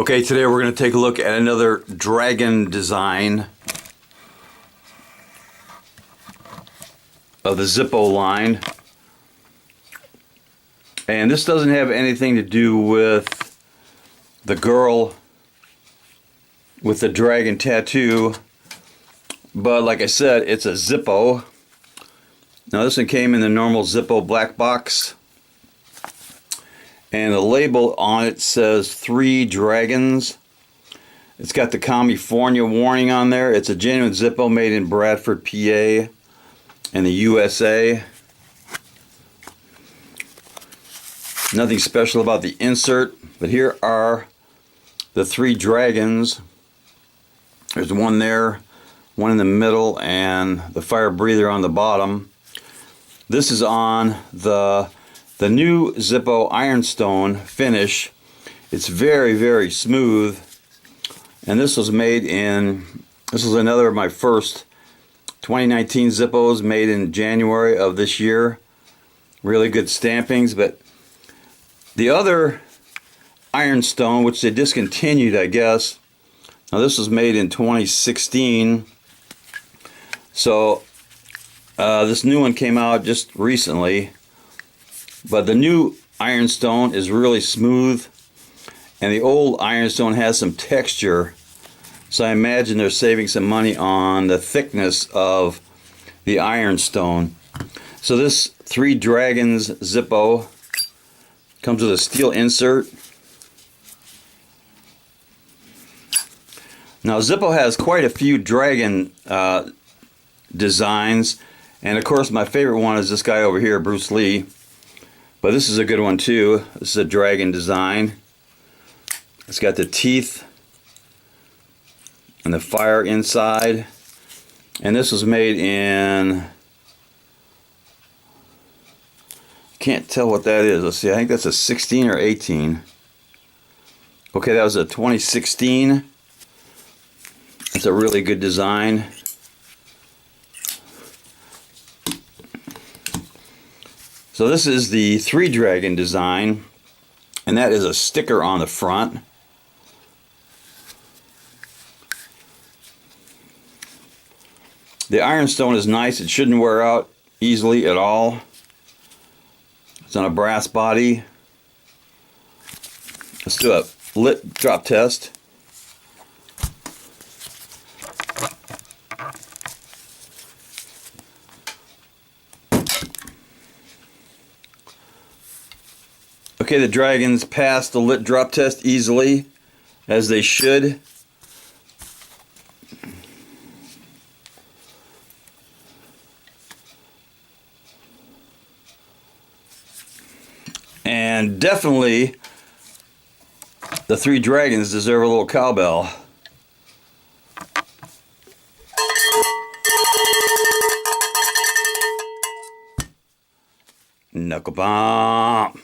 Okay, today we're going to take a look at another dragon design of the Zippo line. And this doesn't have anything to do with the girl with the dragon tattoo, but like I said, it's a Zippo. Now this one came in the normal Zippo black box, and the label on it says 3 dragons. It's got the California warning on there. It's a genuine Zippo made in Bradford, PA in the USA. Nothing special about the insert, but here are the 3 dragons. There's one there, one in the middle, and the fire breather on the bottom. This is on the new Zippo Ironstone finish. It's very, very smooth, and this was another of my first 2019 Zippos, made in January of this year. Really good stampings. But the other Ironstone, which they discontinued, I guess, now this was made in 2016, so this new one came out just recently. But the new Ironstone is really smooth, and the old Ironstone has some texture, so I imagine they're saving some money on the thickness of the Ironstone. So this 3 Dragons Zippo comes with a steel insert. Now Zippo has quite a few dragon designs, and of course my favorite one is this guy over here, Bruce Lee. But this is a good one too. This is a dragon design. It's got the teeth and the fire inside. And this was made in, can't tell what that is. Let's see, I think that's a 16 or 18. Okay, that was a 2016. It's a really good design. So this is the 3 dragon design, and that is a sticker on the front. The Ironstone is nice. It shouldn't wear out easily at all. It's on a brass body. Let's do a lit drop test. Okay, the dragons passed the lit drop test easily, as they should. And definitely, the 3 dragons deserve a little cowbell. Knuckle bomb.